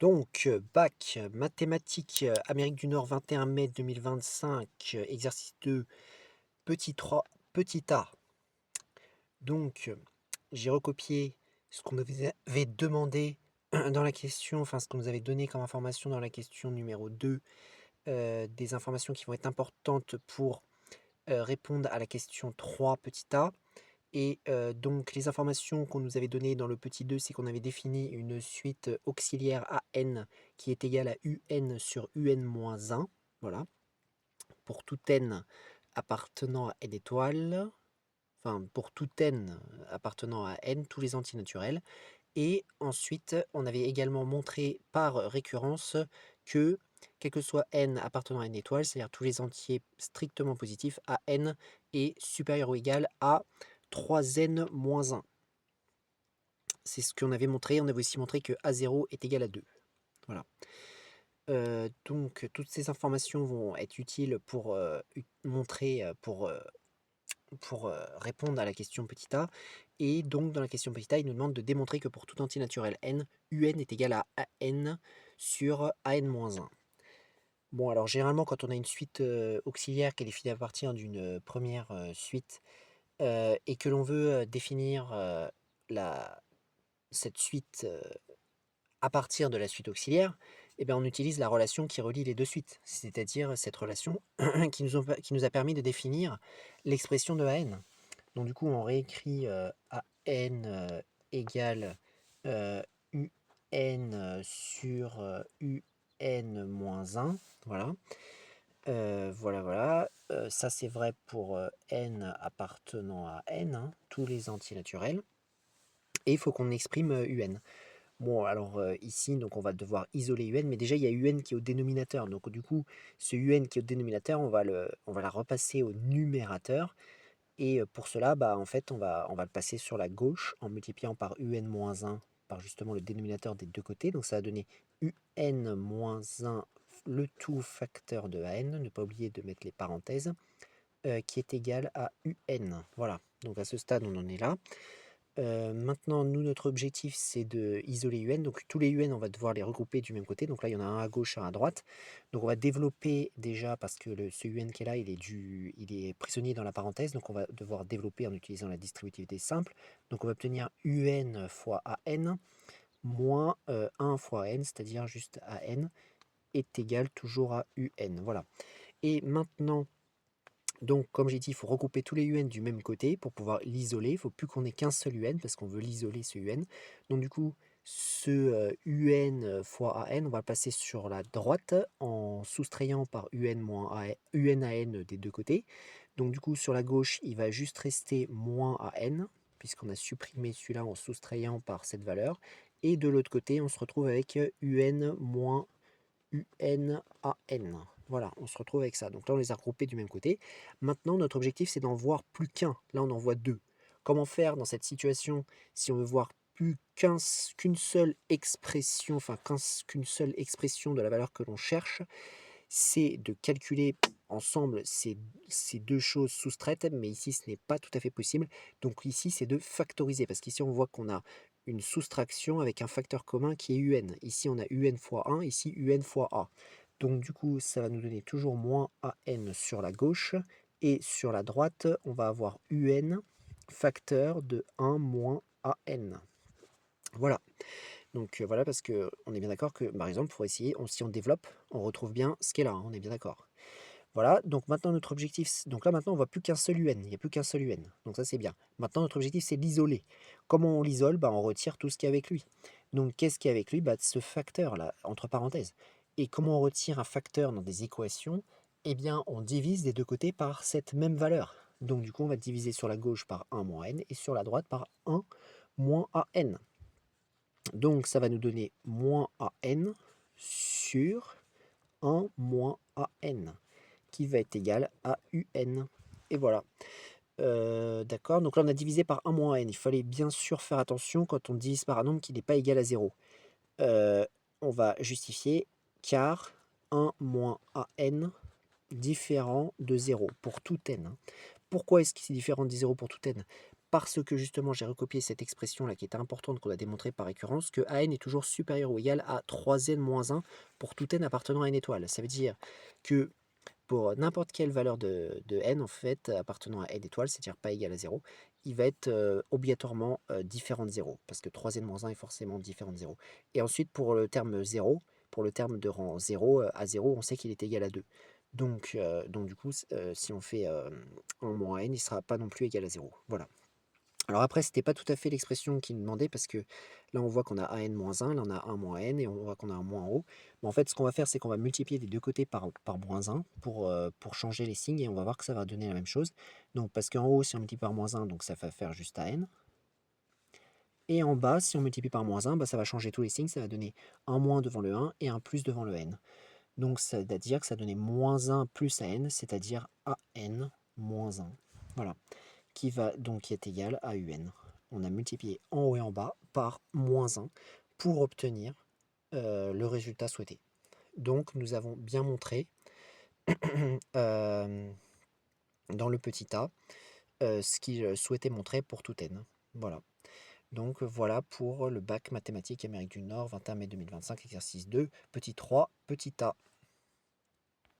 Donc, bac, mathématiques, Amérique du Nord, 21 mai 2025, exercice 2, petit 3, petit a. Donc, j'ai recopié ce qu'on nous avait demandé dans la question, enfin ce qu'on nous avait donné comme information dans la question numéro 2, des informations qui vont être importantes pour répondre à la question 3, petit a. Et donc les informations qu'on nous avait données dans le petit 2, c'est qu'on avait défini une suite auxiliaire AN qui est égale à UN sur UN-1, voilà, pour tout n appartenant à n étoiles, enfin pour tout n appartenant à n, tous les antinaturels. Et ensuite, on avait également montré par récurrence que, quel que soit n appartenant à n étoiles, c'est-à-dire tous les entiers strictement positifs, à n est supérieur ou égal à 3n-1. C'est ce qu'on avait montré. On avait aussi montré que A0 est égal à 2. Voilà. Donc, toutes ces informations vont être utiles pour montrer, pour répondre à la question petit a. Et donc, dans la question petit a, il nous demande de démontrer que pour tout entier naturel n, un est égal à an sur an-1. Bon, alors généralement, quand on a une suite auxiliaire qui est définie à partir d'une première suite et que l'on veut définir cette suite à partir de la suite auxiliaire, eh bien, on utilise la relation qui relie les deux suites, c'est-à-dire cette relation qui nous a permis de définir l'expression de AN. Donc du coup, on réécrit AN égale UN sur UN-1. Voilà. Voilà. Ça, c'est vrai pour n appartenant à n, hein, tous les entiers naturels. Et il faut qu'on exprime UN. Bon, alors ici, donc on va devoir isoler UN, mais déjà il y a UN qui est au dénominateur. Donc du coup, ce UN qui est au dénominateur, on va la repasser au numérateur. Et pour cela, bah, en fait, on va le passer sur la gauche en multipliant par UN-1 par justement le dénominateur des deux côtés. Donc ça va donner UN-1 le tout facteur de AN, ne pas oublier de mettre les parenthèses, qui est égal à UN. Voilà, donc à ce stade, on en est là. Maintenant, nous, notre objectif, c'est de isoler UN. Donc tous les UN, on va devoir les regrouper du même côté. Donc là, il y en a un à gauche, un à droite. Donc on va développer déjà, parce que ce UN qui est là, il est prisonnier dans la parenthèse. Donc on va devoir développer en utilisant la distributivité simple. Donc on va obtenir UN fois AN moins 1 fois n, c'est-à-dire juste AN, est égal toujours à UN. Voilà. Et maintenant, donc, comme j'ai dit, il faut regrouper tous les UN du même côté pour pouvoir l'isoler. Il ne faut plus qu'on ait qu'un seul UN parce qu'on veut l'isoler, ce UN. Donc, du coup, ce UN fois AN, on va le passer sur la droite en soustrayant par UN moins UN AN des deux côtés. Donc, du coup, sur la gauche, il va juste rester moins AN puisqu'on a supprimé celui-là en soustrayant par cette valeur. Et de l'autre côté, on se retrouve avec UN moins UNAN. Voilà, on se retrouve avec ça. Donc là, on les a regroupés du même côté. Maintenant, notre objectif, c'est d'en voir plus qu'un. Là, on en voit deux. Comment faire dans cette situation si on veut voir plus qu'une seule expression, enfin qu'une seule expression de la valeur que l'on cherche? C'est de calculer ensemble ces deux choses soustraites, mais ici, ce n'est pas tout à fait possible. Donc ici, c'est de factoriser, parce qu'ici, on voit qu'on a une soustraction avec un facteur commun qui est UN. Ici, on a UN fois 1, ici, UN fois A. Donc du coup, ça va nous donner toujours moins AN sur la gauche, et sur la droite, on va avoir UN facteur de 1 moins AN. Voilà. Donc voilà, parce que on est bien d'accord que, par exemple, pour essayer, si on développe, on retrouve bien ce qui est là, hein, on est bien d'accord. Voilà, donc maintenant notre objectif, donc là maintenant on voit plus qu'un seul UN, il n'y a plus qu'un seul UN, donc ça c'est bien. Maintenant notre objectif c'est l'isoler. Comment on l'isole? Bah, on retire tout ce qui est avec lui. Donc qu'est-ce qui est avec lui? Bah, ce facteur là, entre parenthèses. Et comment on retire un facteur dans des équations? Eh bien on divise des deux côtés par cette même valeur. Donc du coup on va diviser sur la gauche par 1 moins n et sur la droite par 1 moins an. Donc ça va nous donner moins AN sur 1 moins AN, qui va être égal à UN. Et voilà. D'accord, donc là on a divisé par 1 moins n. Il fallait bien sûr faire attention quand on divise par un nombre qui n'est pas égal à 0. On va justifier car 1 moins AN différent de 0 pour tout n. Pourquoi est-ce que c'est différent de 0 pour tout n? parce que justement j'ai recopié cette expression-là qui était importante qu'on a démontrée par récurrence, que AN est toujours supérieur ou égal à 3n moins 1 pour tout n appartenant à une étoile. Ça veut dire que pour n'importe quelle valeur de n, en fait, appartenant à n étoiles, c'est-à-dire pas égal à 0, il va être obligatoirement différent de 0, parce que 3n-1 est forcément différent de 0. Et ensuite, pour le terme 0, pour le terme de rang 0, à 0, on sait qu'il est égal à 2. Donc du coup, si on fait 1 moins n, il ne sera pas non plus égal à 0. Voilà. Alors après, c'était pas tout à fait l'expression qu'il demandait parce que là, on voit qu'on a AN-1, là on a 1 moins n et on voit qu'on a un moins en haut. Mais en fait, ce qu'on va faire, c'est qu'on va multiplier des deux côtés par moins 1 pour changer les signes et on va voir que ça va donner la même chose. Donc parce qu'en haut, si on multiplie par moins 1, donc ça va faire juste AN. Et en bas, si on multiplie par moins 1, bah, ça va changer tous les signes, ça va donner un moins devant le 1 et un plus devant le n. Donc ça veut dire que ça donnait moins 1 plus AN, c'est-à-dire AN moins 1. Voilà. Qui est égal à UN. On a multiplié en haut et en bas par moins 1 pour obtenir le résultat souhaité. Donc nous avons bien montré dans le petit a ce qu'il souhaitait montrer pour tout n. Voilà. Donc voilà pour le bac mathématiques Amérique du Nord, 21 mai 2025, exercice 2, petit 3, petit a.